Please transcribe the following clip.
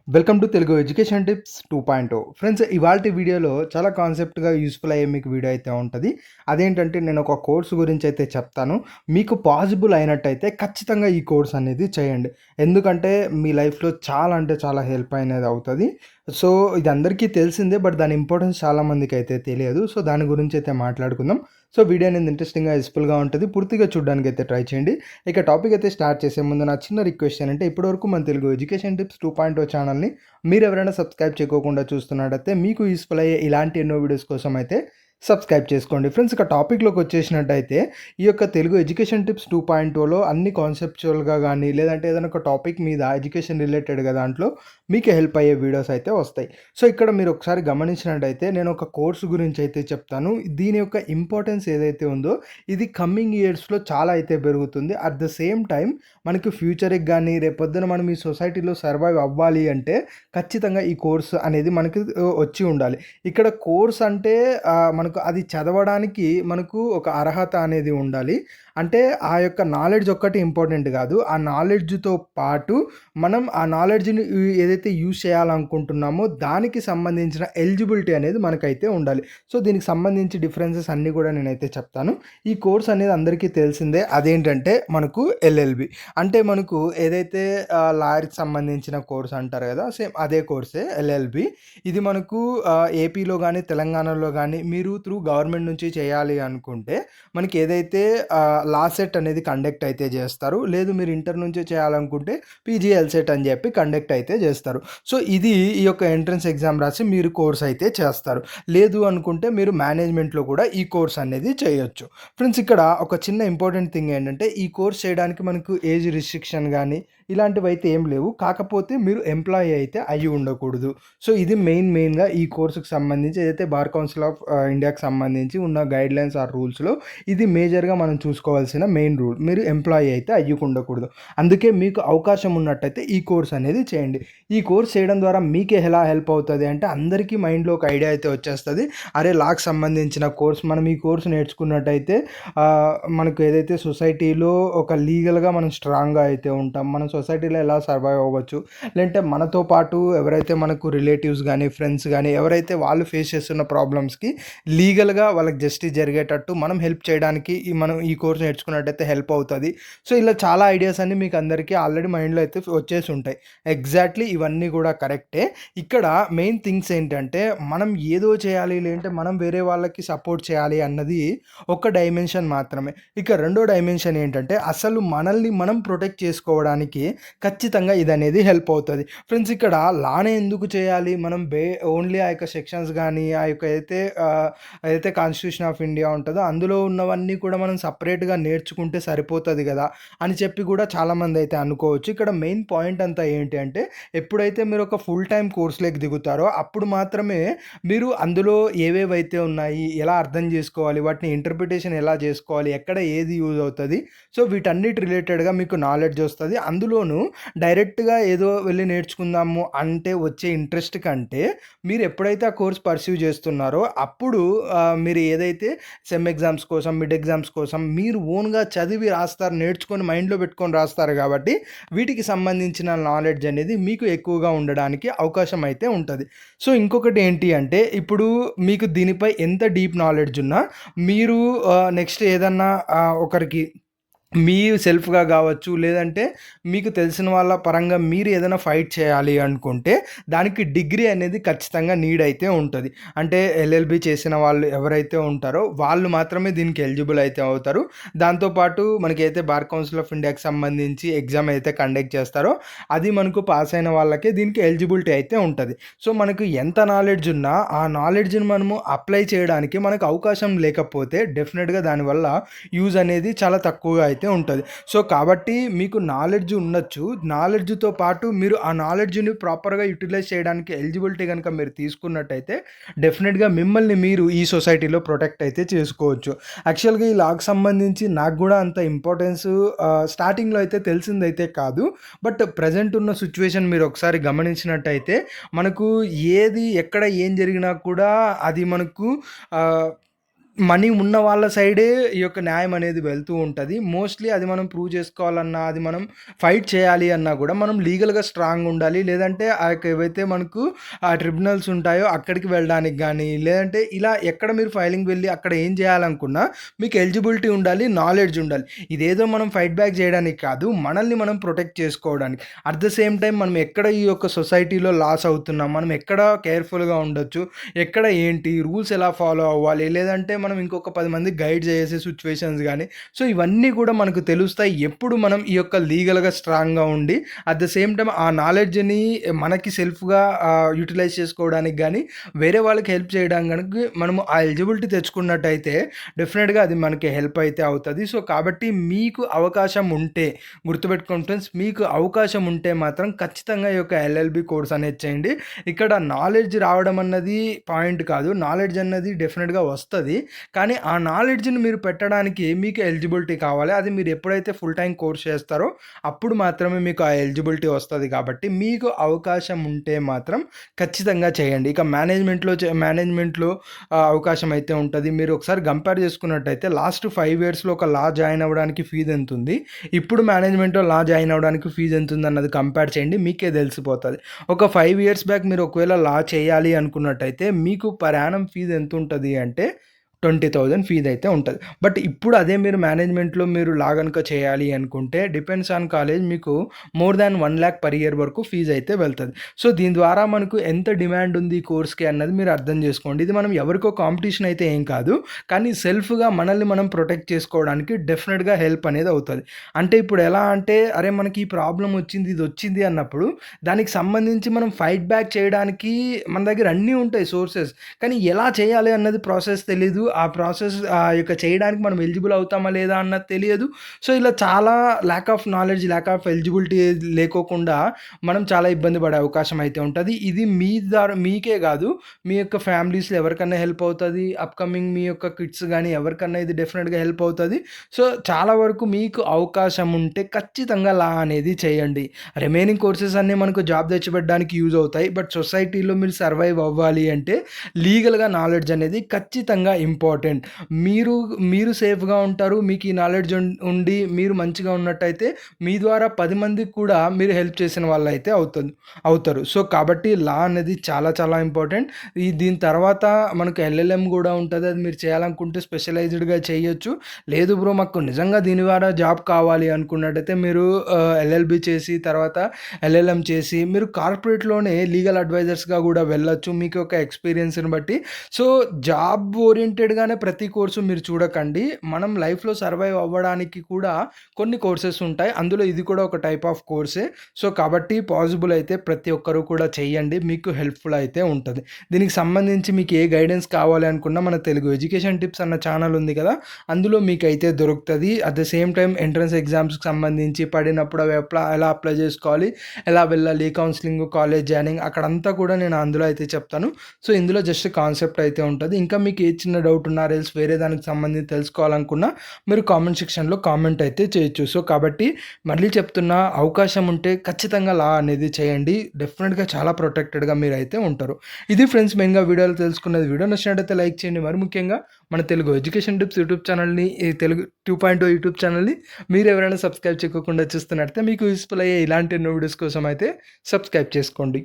Welcome to Telugu education tips 2.0. Friends, ఇవాల్టి వీడియోలో చాలా కాన్సెప్ట్‌గా యూజ్‌ఫుల్ అయ్యే మీకు వీడియో అయితే ఉంటది. అదేంటంటే నేను ఒక కోర్స్ గురించి అయితే చెప్తాను. మీకు పాసిబుల్ అయినట్టయితే ఖచ్చితంగా ఈ కోర్స్ అనేది చేయండి. ఎందుకంటే మీ లైఫ్‌లో చాలా అంటే చాలా హెల్ప్ అనేది అవుతది. సో, ఇది అందరికీ తెలిసిందే. బట్ దాని ఇంపార్టెన్స్ చాలా మందికైతే తెలియదు. సో, దాని గురించి అయితే మాట్లాడుకుందాం. సో, వీడియో అనేది ఇంట్రెస్టింగ్‌గా, యూజ్‌ఫుల్‌గా ఉంటది. పూర్తిగా చూడడానికైతే ట్రై చేయండి. ఇక టాపిక్ అయితే స్టార్ట్ చేసే ముందు నా చిన్న రిక్వెస్ట్ ఏంటంటే, ఇప్పటివరకు మన తెలుగు ఎడ్యుకేషన్ టిప్స్ 2.0 ఛానల్‌ని మీరెవరైనా సబ్స్క్రైబ్ చేయకోకుండా చూస్తున్నట్టయితే మీకు యూస్‌ఫుల్ అయ్యే ఇలాంటి ఎన్నో వీడియోస్ కోసం అయితే సబ్స్క్రైబ్ చేసుకోండి. ఫ్రెండ్స్, ఇక టాపిక్‌లోకి వచ్చేసినట్టయితే ఈ యొక్క తెలుగు ఎడ్యుకేషన్ టిప్స్ 2.0లో అన్ని కాన్సెప్చువల్‌గా గానీ, లేదంటే ఏదైనా ఒక టాపిక్ మీద ఎడ్యుకేషన్ రిలేటెడ్‌గా దాంట్లో మీకు హెల్ప్ అయ్యే వీడియోస్ అయితే వస్తాయి. సో, ఇక్కడ మీరు ఒకసారి గమనించినట్టయితే నేను ఒక కోర్స్ గురించి అయితే చెప్తాను. దీని యొక్క ఇంపార్టెన్స్ ఏదైతే ఉందో ఇది కమింగ్ ఇయర్స్‌లో చాలా అయితే పెరుగుతుంది. అట్ ద సేమ్ టైమ్ మనకి ఫ్యూచర్‌కి గానీ, రేపొద్దున మనం ఈ సొసైటీలో సర్వైవ్ అవ్వాలి అంటే ఖచ్చితంగా ఈ కోర్స్ అనేది మనకి వచ్చి ఉండాలి. ఇక్కడ కోర్స్ అంటే మనకు అది చదవడానికి మనకు ఒక అర్హత అనేది ఉండాలి. అంటే ఆ యొక్క నాలెడ్జ్ ఒక్కటి ఇంపార్టెంట్ కాదు. ఆ నాలెడ్జ్‌తో పాటు మనం ఆ నాలెడ్జ్‌ని ఏదైతే యూజ్ చేయాలనుకుంటున్నామో దానికి సంబంధించిన ఎలిజిబిలిటీ అనేది మనకైతే ఉండాలి. సో, దీనికి సంబంధించి డిఫరెన్సెస్ అన్నీ కూడా నేనైతే చెప్తాను. ఈ కోర్స్ అనేది అందరికీ తెలిసిందే. అదేంటంటే మనకు ఎల్ఎల్‌బి. అంటే మనకు ఏదైతే లాయర్‌కి సంబంధించిన కోర్స్ అంటారు కదా! సేమ్ అదే కోర్సే ఎల్ఎల్‌బి. ఇది మనకు ఏపీలో గానీ, తెలంగాణలో గానీ మీరు త్రూ గవర్నమెంట్ నుంచి చేయాలి అనుకుంటే మనకి ఏదైతే లా సెట్ అనేది కండక్ట్ అయితే చేస్తారు. లేదు మీరు ఇంటర్ నుంచే చేయాలనుకుంటే పీజీఎల్సెట్ అని చెప్పి కండక్ట్ అయితే చేస్తారు. సో, ఇది ఈ యొక్క ఎంట్రన్స్ ఎగ్జామ్ రాసి మీరు కోర్స్ అయితే చేస్తారు. లేదు అనుకుంటే మీరు మేనేజ్మెంట్‌లో కూడా ఈ కోర్స్ అనేది చేయొచ్చు. ఫ్రెండ్స్, ఇక్కడ ఒక చిన్న ఇంపార్టెంట్ థింగ్ ఏంటంటే ఈ కోర్స్ చేయడానికి మనకు ఏజ్ రిస్ట్రిక్షన్ గానీ ఇలాంటివైతే ఏం లేవు. కాకపోతే మీరు ఎంప్లాయీ అయితే అయ్యి ఉండకూడదు. సో, ఇది మెయిన్‌గా ఈ కోర్స్‌కి సంబంధించి ఏదైతే బార్ కౌన్సిల్ ఆఫ్ ఇండియాకి సంబంధించి ఉన్న గైడ్‌లైన్స్ ఆర్ రూల్స్‌లో ఇది మేజర్‌గా మనం చూసుకోవాల్సిన మెయిన్ రూల్. మీరు ఎంప్లాయీ అయితే అయ్యకుండకూడదు. అందుకే మీకు అవకాశం ఉన్నట్టయితే ఈ కోర్స్ అనేది చేయండి. ఈ కోర్స్ చేయడం ద్వారా మీకే ఎలా హెల్ప్ అవుతది అంటే అందరికీ మైండ్‌లో ఒక ఐడియా అయితే వచ్చేస్తది. అరే! లాకి సంబంధించిన కోర్స్ మనం ఈ కోర్స్ నేర్చుకున్నట్టయితే మనకు ఏదైతే సొసైటీలో ఒక లీగల్‌గా మనం స్ట్రాంగ్‌గా అయితే ఉంటాం. మనం సొసైటీలో ఎలా సర్వైవ్ అవ్వచ్చు. లేదంటే మనతో పాటు ఎవరైతే మనకు రిలేటివ్స్ గానీ, ఫ్రెండ్స్ గానీ ఎవరైతే వాళ్ళు ఫేస్ చేస్తున్న ప్రాబ్లమ్స్‌కి లీగల్‌గా వాళ్ళకి జస్టిస్ జరిగేటట్టు మనం హెల్ప్ చేయడానికి మనం ఈ కోర్స్ నేర్చుకున్నట్టయితే హెల్ప్ అవుతది. సో, ఇలా చాలా ఐడియాస్ అన్నీ మీకు అందరికీ ఆల్రెడీ మైండ్‌లో అయితే వచ్చేసి ఉంటాయి. ఎగ్జాక్ట్‌లీ ఇవన్నీ కూడా కరెక్టే. ఇక్కడ మెయిన్ థింగ్స్ ఏంటంటే మనం ఏదో చేయాలి, లేదంటే మనం వేరే వాళ్ళకి సపోర్ట్ చేయాలి అన్నది ఒక డైమెన్షన్ మాత్రమే. ఇక రెండో డైమెన్షన్ ఏంటంటే అసలు మనల్ని మనం ప్రొటెక్ట్ చేసుకోవడానికి ఖచ్చితంగా ఇదనేది హెల్ప్ అవుతది. ఫ్రెండ్స్, ఇక్కడ లానే ఎందుకు చేయాలి? మనం ఓన్లీ ఆ యొక్క సెక్షన్స్ గానీ, ఆ యొక్క ఏదైతే కాన్స్టిట్యూషన్ ఆఫ్ ఇండియా ఉంటదో అందులో ఉన్నవన్నీ కూడా మనం సెపరేట్‌గా నేర్చుకుంటే సరిపోతది గదా! అని చెప్పి కూడా చాలామంది అయితే అనుకోవచ్చు. ఇక్కడ మెయిన్ పాయింట్ అంతా ఏంటి అంటే ఎప్పుడైతే మీరు ఒక ఫుల్ టైమ్ కోర్స్‌లోకి దిగుతారో అప్పుడు మాత్రమే మీరు అందులో ఏవేవైతే ఉన్నాయి, ఎలా అర్థం చేసుకోవాలి, వాటిని ఇంటర్ప్రిటేషన్ ఎలా చేసుకోవాలి, ఎక్కడ ఏది యూజ్ అవుతది. సో, వీటన్నిటి రిలేటెడ్‌గా మీకు నాలెడ్జ్ వస్తది. అందులోనూ డైరెక్ట్‌గా ఏదో వెళ్లి నేర్చుకుందాము అంటే వచ్చే ఇంట్రెస్ట్ కంటే మీరు ఎప్పుడైతే ఆ కోర్స్ పర్స్యూ చేస్తున్నారో అప్పుడు మీరు ఏదైతే సెమ్ ఎగ్జామ్స్ కోసం, మిడ్ ఎగ్జామ్స్ కోసం మీరు ఓన్‌గా చదివి రాస్తారు, నేర్చుకొని మైండ్‌లో పెట్టుకొని రాస్తారు కాబట్టి వీటికి సంబంధించిన నాలెడ్జ్ అనేది మీకు ఎక్కువగా ఉండడానికి అవకాశం అయితే ఉంటది. సో, ఇంకొకటి ఏంటి అంటే ఇప్పుడు మీకు దీనిపై ఎంత డీప్ నాలెడ్జ్ ఉన్నా మీరు నెక్స్ట్ ఏదన్నా ఒకరికి మీ సెల్ఫ్‌గా గావచ్చు, లేదంటే మీకు తెలిసిన వాళ్ళ పరంగా మీరు ఏదైనా ఫైట్ చేయాలి అనుకుంటే, దానికి డిగ్రీ అనేది ఖచ్చితంగా నీడ్ అయితే ఉంటది. అంటే ఎల్ఎల్‌బి చేసిన వాళ్ళు ఎవరైతే ఉంటారో, వాళ్ళు మాత్రమే దీనికి ఎలిజిబుల్ అయితే అవుతారు. దాంతో పాటు మనకైతే బార్ కౌన్సిల్ ఆఫ్ ఇండియాకి సంబంధించి ఎగ్జామ్ అయితే కండక్ట్ చేస్తారో, అది మనకు పాస్ అయిన వాళ్ళకే దీనికి ఎలిజిబిలిటీ అయితే ఉంటది. సో, మనకు ఎంత నాలెడ్జ్ ఉన్నా, ఆ నాలెడ్జ్‌ని మనము అప్లై చేయడానికి మనకు అవకాశం లేకపోతే, డెఫినిట్‌గా దానివల్ల యూజ్ అనేది చాలా తక్కువగా అయితే ఉంటది. సో, కాబట్టి మీకు నాలెడ్జ్ ఉండొచ్చు. నాలెడ్జ్‌తో పాటు మీరు ఆ నాలెడ్జ్‌ని ప్రాపర్‌గా యుటిలైజ్ చేయడానికి ఎలిజిబిలిటీ గనుక మీరు తీసుకున్నట్టయితే డెఫినిట్‌గా మిమ్మల్ని మీరు ఈ సొసైటీలో ప్రొటెక్ట్ అయితే చేసుకోవచ్చు. యాక్చువల్‌గా ఈ లాకి సంబంధించి నాకు గూడా అంత ఇంపార్టెన్స్ స్టార్టింగ్‌లో అయితే తెలిసిందైతే కాదు. బట్ ప్రెజెంట్ ఉన్న సిట్యుయేషన్ మీరు ఒకసారి గమనించినట్టయితే మనకు ఏది ఎక్కడ ఏం జరిగినా కూడా అది మనకు ఆహ్ మనీ ఉన్న వాళ్ళ సైడే ఈ యొక్క న్యాయం అనేది వెళ్తూ ఉంటది. మోస్ట్‌లీ అది మనం ప్రూవ్ చేసుకోవాలన్నా, అది మనం ఫైట్ చేయాలి అన్నా గూడా మనం లీగల్‌గా స్ట్రాంగ్‌గా ఉండాలి. లేదంటే ఆ యొక్క ఏవైతే మనకు ఆ ట్రిబ్యునల్స్ ఉంటాయో అక్కడికి వెళ్ళడానికి గానీ, లేదంటే ఇలా ఎక్కడ మీరు ఫైలింగ్ వెళ్ళి అక్కడ ఏం చేయాలనుకున్నా మీకు ఎలిజిబిలిటీ ఉండాలి, నాలెడ్జ్ ఉండాలి. ఇదేదో మనం ఫైట్ బ్యాక్ చేయడానికి కాదు, మనల్ని మనం ప్రొటెక్ట్ చేసుకోవడానికి. అట్ ద సేమ్ టైమ్ మనం ఎక్కడ ఈ యొక్క సొసైటీలో లాస్ అవుతున్నాం, మనం ఎక్కడ కేర్‌ఫుల్‌గా ఉండొచ్చు, ఎక్కడ ఏంటి, రూల్స్ ఎలా ఫాలో అవ్వాలి, లేదంటే మనం ఇంకొక 10 మందికి గైడ్ చేసే సిట్యుయేషన్స్ గానీ, సో ఇవన్నీ కూడా మనకు తెలుస్తాయి. ఎప్పుడు మనం ఈ యొక్క లీగల్‌గా స్ట్రాంగ్‌గా ఉండి, అట్ ద సేమ్ టైమ్ ఆ నాలెడ్జ్‌ని మనకి సెల్ఫ్‌గా యుటిలైజ్ చేసుకోవడానికి గానీ, వేరే వాళ్ళకి హెల్ప్ చేయడం గనుక మనము ఆ ఎలిజిబిలిటీ తెచ్చుకున్నట్టయితే డెఫినెట్‌గా అది మనకి హెల్ప్ అయితే అవుతది. సో కాబట్టి మీకు అవకాశం ఉంటే గుర్తుపెట్టుకోండి ఫ్రెండ్స్, మీకు అవకాశం ఉంటే మాత్రం ఖచ్చితంగా ఈ యొక్క ఎల్ఎల్‌బి కోర్స్ అనేది చేయండి. ఇక్కడ నాలెడ్జ్ రావడం అన్నది పాయింట్ కాదు. నాలెడ్జ్ అన్నది డెఫినిట్‌గా వస్తది. కానీ ఆ నాలెడ్జ్‌ని మీరు పెట్టడానికి మీకు ఎలిజిబిలిటీ కావాలి. అది మీరు ఎప్పుడైతే ఫుల్ టైమ్ కోర్స్ చేస్తారో అప్పుడు మాత్రమే మీకు ఆ ఎలిజిబిలిటీ వస్తది కాబట్టి మీకు అవకాశం ఉంటే మాత్రం ఖచ్చితంగా చేయండి. ఇక మేనేజ్మెంట్‌లో అవకాశం అయితే ఉంటది. మీరు ఒకసారి కంపేర్ చేసుకున్నట్టయితే లాస్ట్ 5 ఇయర్స్‌లో ఒక లా జాయిన్ అవ్వడానికి ఫీజ్ ఎంతుంది? ఇప్పుడు మేనేజ్మెంట్‌లో లా జాయిన్ అవ్వడానికి ఫీజ్ ఎంతుందన్నది కంపేర్ చేయండి. మీకే తెలిసిపోతది. ఒక 5 ఇయర్స్ బ్యాక్ మీరు ఒకవేళ లా చేయాలి అనుకున్నట్టయితే మీకు పర్ యానమ్ ఫీజ్ ఎంతుంటది అంటే 20,000 ఫీజ్ అయితే ఉంటది. బట్ ఇప్పుడు అదే మీరు మేనేజ్మెంట్‌లో మీరు లా గనుక చేయాలి అనుకుంటే డిపెండ్స్ ఆన్ కాలేజ్ మీకు మోర్ దాన్ 1,00,000 పర్ ఇయర్ వరకు ఫీజ్ అయితే వెళ్తది. సో దీని ద్వారా మనకు ఎంత డిమాండ్ ఉంది ఈ కోర్స్‌కి అన్నది మీరు అర్థం చేసుకోండి. ఇది మనం ఎవరికో కాంపిటీషన్ అయితే ఏం కాదు. కానీ సెల్ఫ్‌గా మనల్ని మనం ప్రొటెక్ట్ చేసుకోవడానికి డెఫినిట్‌గా హెల్ప్ అనేది అవుతది. అంటే ఇప్పుడు ఎలా అంటే అరే మనకి ఈ ప్రాబ్లమ్ వచ్చింది, ఇది వచ్చింది అన్నప్పుడు దానికి సంబంధించి మనం ఫైట్ బ్యాక్ చేయడానికి మన దగ్గర అన్నీ ఉంటాయి సోర్సెస్. కానీ ఎలా చేయాలి అన్నది ప్రాసెస్ తెలీదు. ఆ ప్రాసెస్ యొక్క చేయడానికి మనం ఎలిజిబుల్ అవుతామా లేదా అన్నది తెలియదు. సో ఇలా చాలా lack of knowledge, lack of eligibility లేకోకుండా మనం చాలా ఇబ్బంది పడే అవకాశం అయితే ఉంటది. ఇది మీ ద్వారా మీకే కాదు, మీ యొక్క ఫ్యామిలీస్‌లో ఎవరికన్నా హెల్ప్ అవుతది. అప్‌కమింగ్ మీ యొక్క కిడ్స్ గానీ ఎవరికన్నా ఇది డెఫినిట్‌గా హెల్ప్ అవుతది. సో చాలా వరకు మీకు అవకాశం ఉంటే ఖచ్చితంగా లా అనేది చేయండి. రిమైనింగ్ కోర్సెస్ అన్నీ మనకు జాబ్ తెచ్చిపెట్టడానికి యూజ్ అవుతాయి. బట్ సొసైటీలో మీరు సర్వైవ్ అవ్వాలి అంటే లీగల్‌గా నాలెడ్జ్ అనేది ఖచ్చితంగా ఇంపార్టెంట్. మీరు మీరు సేఫ్‌గా ఉంటారు. మీకు ఈ నాలెడ్జ్ ఉండి మీరు మంచిగా ఉన్నట్టయితే మీ ద్వారా 10 మందికి కూడా మీరు హెల్ప్ చేసిన వాళ్ళైతే అవుతారు. సో కాబట్టి లా అనేది చాలా చాలా ఇంపార్టెంట్. దీని తర్వాత మనకు ఎల్ఎల్ఎం కూడా ఉంటది. అది మీరు చేయాలనుకుంటే స్పెషలైజ్డ్‌గా చేయొచ్చు. లేదు బ్రో మాకు నిజంగా దీని ద్వారా జాబ్ కావాలి అనుకున్నట్టయితే మీరు ఎల్ఎల్బి చేసి తర్వాత ఎల్ఎల్ఎం చేసి మీరు కార్పొరేట్‌లోనే లీగల్ అడ్వైజర్స్‌గా కూడా వెళ్ళొచ్చు. మీకు ఒక ఎక్స్‌పీరియన్స్‌ని బట్టి. సో జాబ్ ఓరియెంటెడ్‌గానే ప్రతి కోర్సు మీరు చూడకండి. మనం లైఫ్‌లో సర్వైవ్ అవ్వడానికి కూడా కొన్ని కోర్సెస్ ఉంటాయి. అందులో ఇది కూడా ఒక టైప్ ఆఫ్ కోర్సే. సో కాబట్టి పాసిబుల్ అయితే ప్రతి ఒక్కరు కూడా చేయండి. మీకు హెల్ప్‌ఫుల్ అయితే ఉంటది. దీనికి సంబంధించి మీకు ఏ గైడెన్స్ కావాలి అనుకున్నా మన తెలుగు ఎడ్యుకేషన్ టిప్స్ అన్న ఛానల్ ఉంది కదా! అందులో మీకైతే దొరుకుతది. At the same time entrance ఎగ్జామ్స్‌కి సంబంధించి పడినప్పుడు అవి ఎలా అప్లై చేసుకోవాలి, ఎలా వెళ్ళాలి, కౌన్సెలింగ్, కాలేజ్ జాయినింగ్ అక్కడంతా కూడా నేను అందులో అయితే చెప్తాను. సో ఇందులో జస్ట్ కాన్సెప్ట్ అయితే ఉంటది. ఇంకా మీకు ఏ చిన్న డౌట్ ఉన్నా ఎల్స్ వేరే దానికి సంబంధించి తెలుసుకోవాలనుకున్నా మీరు కామెంట్ సెక్షన్‌లో కామెంట్ అయితే చేయొచ్చు. సో కాబట్టి మళ్ళీ చెప్తున్నా అవకాశం ఉంటే ఖచ్చితంగా లా అనేది చేయండి. డెఫినిట్‌గా చాలా ప్రొటెక్టెడ్‌గా మీరైతే ఉంటారు. ఇది ఫ్రెండ్స్ మెయిన్‌గా వీడియోలో తెలుసుకున్నది. వీడియో నచ్చినట్టయితే లైక్ చేయండి. మరి ముఖ్యంగా మన తెలుగు ఎడ్యుకేషన్ టిప్స్ యూట్యూబ్ ఛానల్‌ని, ఈ తెలుగు 2.0 యూట్యూబ్ ఛానల్‌ని మీరు ఎవరైనా సబ్స్క్రైబ్ చేయకుండా చూస్తున్నట్టయితే మీకు యూజ్‌ఫుల్ అయ్యే ఇలాంటి ఎన్నో వీడియోస్ కోసం అయితే సబ్స్క్రైబ్ చేసుకోండి.